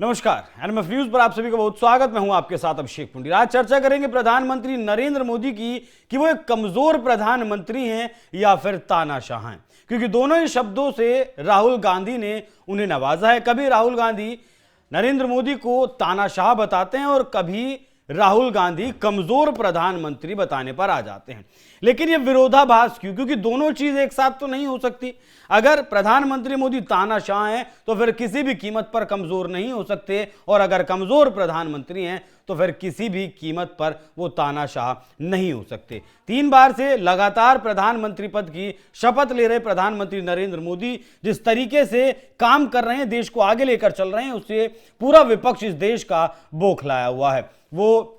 नमस्कार, NMF news पर आप सभी का बहुत स्वागत। मैं हूं आपके साथ अभिषेक पुंडीर। आज चर्चा करेंगे प्रधानमंत्री नरेंद्र मोदी की कि वो एक कमजोर प्रधानमंत्री हैं या फिर तानाशाह हैं, क्योंकि दोनों ही शब्दों से राहुल गांधी ने उन्हें नवाजा है। कभी राहुल गांधी नरेंद्र मोदी को तानाशाह बताते हैं और कभी राहुल गांधी कमजोर प्रधानमंत्री बताने पर आ जाते हैं। लेकिन यह विरोधाभास क्यों? क्योंकि दोनों चीज एक साथ तो नहीं हो सकती। अगर प्रधानमंत्री मोदी तानाशाह हैं तो फिर किसी भी कीमत पर कमजोर नहीं हो सकते, और अगर कमजोर प्रधानमंत्री हैं तो फिर किसी भी कीमत पर वो तानाशाह नहीं हो सकते। 3 बार से लगातार प्रधानमंत्री पद की शपथ ले रहे प्रधानमंत्री नरेंद्र मोदी जिस तरीके से काम कर रहे हैं, देश को आगे लेकर चल रहे हैं, उससे पूरा विपक्ष इस देश का बौखलाया हुआ है। वो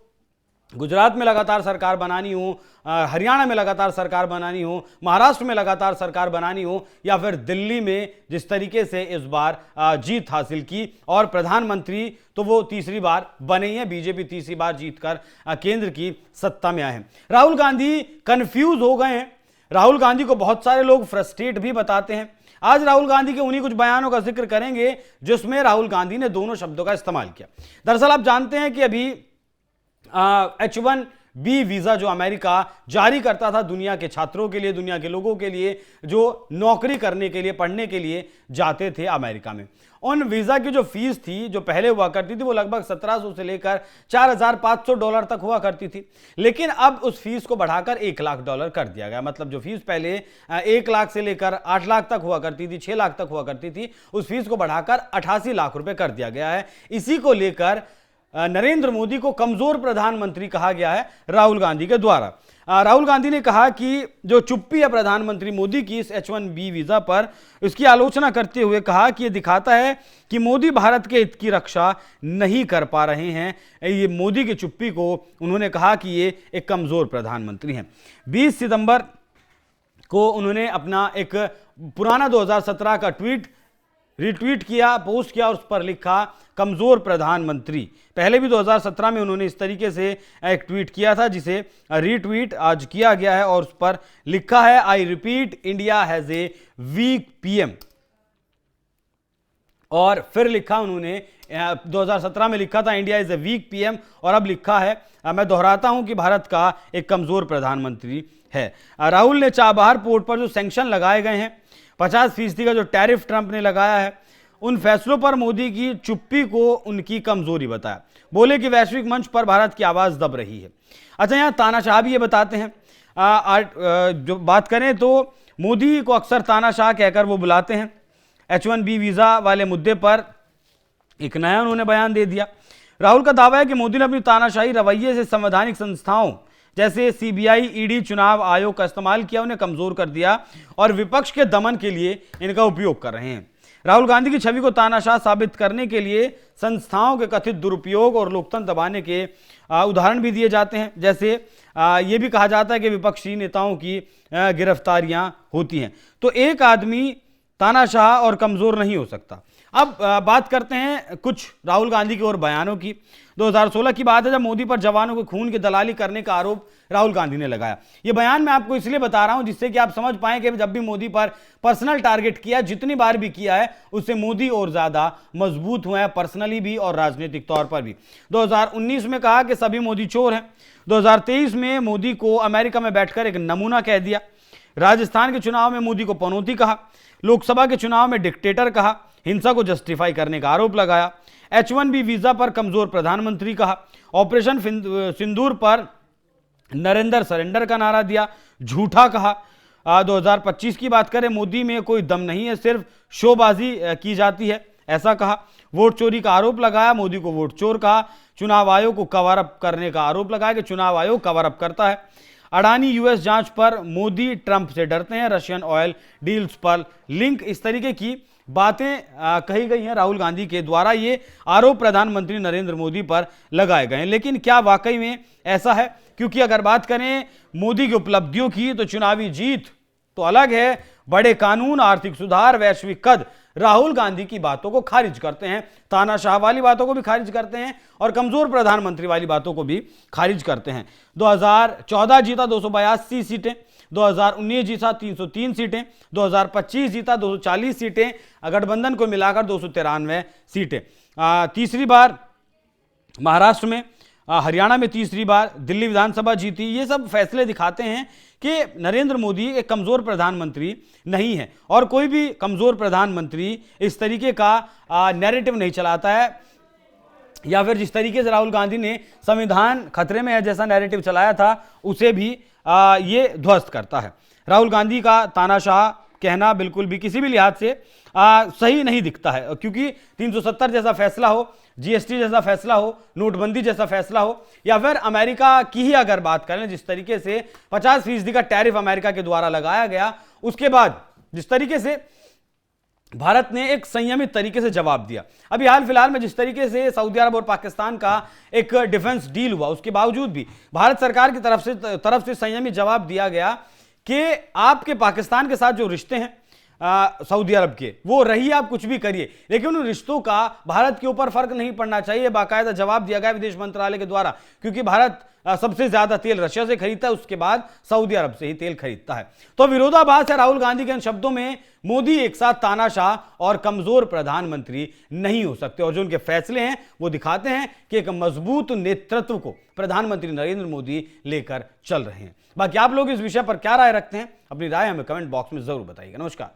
गुजरात में लगातार सरकार बनानी हो, हरियाणा में लगातार सरकार बनानी हो, महाराष्ट्र में लगातार सरकार बनानी हो, या फिर दिल्ली में जिस तरीके से इस बार जीत हासिल की और प्रधानमंत्री तो वो तीसरी बार बने हैं, बीजेपी तीसरी बार जीतकर केंद्र की सत्ता में आए हैं। राहुल गांधी कंफ्यूज हो गए हैं। राहुल गांधी को बहुत सारे लोग फ्रस्ट्रेट भी बताते हैं। आज राहुल गांधी के उन्हीं कुछ बयानों का जिक्र करेंगे जिसमें राहुल गांधी ने दोनों शब्दों का इस्तेमाल किया। दरअसल आप जानते हैं कि अभी H1B वीजा जो अमेरिका जारी करता था दुनिया के छात्रों के लिए, दुनिया के लोगों के लिए जो नौकरी करने के लिए, पढ़ने के लिए जाते थे अमेरिका में, उन वीजा की जो फीस थी जो पहले हुआ करती थी वो लगभग 1700 से लेकर $4500 तक हुआ करती थी। लेकिन अब उस फीस को बढ़ाकर $1 लाख कर दिया गया। मतलब जो फीस पहले 1 लाख से लेकर 8 लाख तक हुआ करती थी, 6 लाख तक हुआ करती थी, उस फीस को बढ़ाकर 88 लाख रुपए कर दिया गया है। इसी को लेकर नरेंद्र मोदी को कमजोर प्रधानमंत्री कहा गया है राहुल गांधी के द्वारा। राहुल गांधी ने कहा कि जो चुप्पी है प्रधानमंत्री मोदी की इस H1B वीजा पर, इसकी आलोचना करते हुए कहा कि यह दिखाता है कि मोदी भारत के हित की रक्षा नहीं कर पा रहे हैं। ये मोदी की चुप्पी को उन्होंने कहा कि ये एक कमजोर प्रधानमंत्री हैं। 20 सितंबर को उन्होंने अपना एक पुराना 2017 का रिट्वीट किया, पोस्ट किया और उस पर लिखा कमजोर प्रधानमंत्री। पहले भी 2017 में उन्होंने इस तरीके से एक ट्वीट किया था जिसे रीट्वीट आज किया गया है और उस पर लिखा है, I repeat, India has a weak PM. और फिर लिखा उन्होंने 2017 में लिखा था India is a weak PM, और अब लिखा है, मैं दोहराता हूं कि भारत का एक कमजोर प्रधानमंत्री है। राहुल ने चाबहार पोर्ट पर जो सैंक्शन लगाए गए हैं, 50% का जो टैरिफ ट्रंप ने लगाया है, उन फैसलों पर मोदी की चुप्पी को उनकी कमजोरी बताया। बोले कि वैश्विक मंच पर भारत की आवाज दब रही है। अच्छा, यहां तानाशाह भी ये बताते हैं। जो बात करें तो मोदी को अक्सर तानाशाह कहकर वो बुलाते हैं। H1B वीजा वाले मुद्दे पर एक नया उन्होंने बयान दे दिया। राहुल का दावा है कि मोदी ने अपनी तानाशाही रवैये से संवैधानिक संस्थाओं जैसे CBI, ED, चुनाव आयोग का इस्तेमाल किया, उन्हें कमजोर कर दिया और विपक्ष के दमन के लिए इनका उपयोग कर रहे हैं। राहुल गांधी की छवि को तानाशाह साबित करने के लिए संस्थाओं के कथित दुरुपयोग और लोकतंत्र दबाने के उदाहरण भी दिए जाते हैं। जैसे ये भी कहा जाता है कि विपक्षी नेताओं की गिरफ्तारियां होती हैं। तो एक आदमी तानाशाह और कमजोर नहीं हो सकता। अब बात करते हैं कुछ राहुल गांधी के और बयानों की। 2016 की बात है जब मोदी पर जवानों के खून की दलाली करने का आरोप राहुल गांधी ने लगाया। यह बयान मैं आपको इसलिए बता रहा हूं जिससे कि आप समझ पाएं कि जब भी मोदी पर पर्सनल टारगेट किया, जितनी बार भी किया है, उससे मोदी और ज्यादा मजबूत हुए हैं, पर्सनली भी और राजनीतिक तौर पर भी। 2019 में कहा कि सभी मोदी चोर हैं। 2023 में मोदी को अमेरिका में बैठकर एक नमूना कह दिया। राजस्थान के चुनाव में मोदी को पनौती कहा। लोकसभा के चुनाव में डिक्टेटर कहा। हिंसा को जस्टिफाई करने का आरोप लगाया। H1B वीजा पर कमजोर प्रधानमंत्री कहा। ऑपरेशन सिंदूर पर नरेंद्र सरेंडर का नारा दिया। झूठा कहा। 2025 की बात करें, मोदी में कोई दम नहीं है, सिर्फ शोबाजी की जाती है, ऐसा कहा। वोट चोरी का आरोप लगाया, मोदी को वोट चोर कहा। चुनाव आयोग को कवर अप करने का आरोप लगाया कि चुनाव आयोग कवर अप करता है। अडानी यूएस जांच पर मोदी ट्रंप से डरते हैं। रशियन ऑयल डील्स पर लिंक, इस तरीके की बातें कही गई हैं राहुल गांधी के द्वारा। ये आरोप प्रधानमंत्री नरेंद्र मोदी पर लगाए गए हैं। लेकिन क्या वाकई में ऐसा है? क्योंकि अगर बात करें मोदी की उपलब्धियों की तो चुनावी जीत तो अलग है, बड़े कानून, आर्थिक सुधार, वैश्विक कद राहुल गांधी की बातों को खारिज करते हैं, तानाशाह वाली बातों को भी खारिज करते हैं और कमजोर प्रधानमंत्री वाली बातों को भी खारिज करते हैं। 2014 जीता 282 सीटें, 2019 जीता 303 सीटें, 2025 जीता 240 सीटें, गठबंधन को मिलाकर 293 सीटें। तीसरी बार महाराष्ट्र में, हरियाणा में तीसरी बार, दिल्ली विधानसभा जीती। ये सब फैसले दिखाते हैं कि नरेंद्र मोदी एक कमजोर प्रधानमंत्री नहीं है और कोई भी कमजोर प्रधानमंत्री इस तरीके का नैरेटिव नहीं चलाता है, या फिर जिस तरीके से राहुल गांधी ने संविधान खतरे में है जैसा नैरेटिव चलाया था उसे भी ये ध्वस्त करता है। राहुल गांधी का तानाशाह कहना बिल्कुल भी किसी भी लिहाज से सही नहीं दिखता है, क्योंकि 370 जैसा फैसला हो, जीएसटी जैसा फैसला हो, नोटबंदी जैसा फैसला हो, या फिर अमेरिका की ही अगर बात करें, जिस तरीके से 50% का टैरिफ अमेरिका के द्वारा लगाया गया, उसके बाद जिस तरीके से भारत ने एक संयमित तरीके से जवाब दिया। अभी हाल फिलहाल में जिस तरीके से सऊदी अरब और पाकिस्तान का एक डिफेंस डील हुआ, उसके बावजूद भी भारत सरकार की तरफ से संयमित जवाब दिया गया कि आपके पाकिस्तान के साथ जो रिश्ते हैं सऊदी अरब के, वो रही आप कुछ भी करिए, लेकिन उन रिश्तों का भारत के ऊपर फर्क नहीं पड़ना चाहिए। बाकायदा जवाब दिया गया विदेश मंत्रालय के द्वारा, क्योंकि भारत सबसे ज्यादा तेल रशिया से खरीदता है, उसके बाद सऊदी अरब से ही तेल खरीदता है। तो विरोधाभास है राहुल गांधी के इन शब्दों में। मोदी एक साथ तानाशाह और कमजोर प्रधानमंत्री नहीं हो सकते, और जो उनके फैसले हैं वो दिखाते हैं कि एक मजबूत नेतृत्व को प्रधानमंत्री नरेंद्र मोदी लेकर चल रहे हैं। बाकी आप लोग इस विषय पर क्या राय रखते हैं, अपनी राय हमें कमेंट बॉक्स में जरूर बताइएगा। नमस्कार।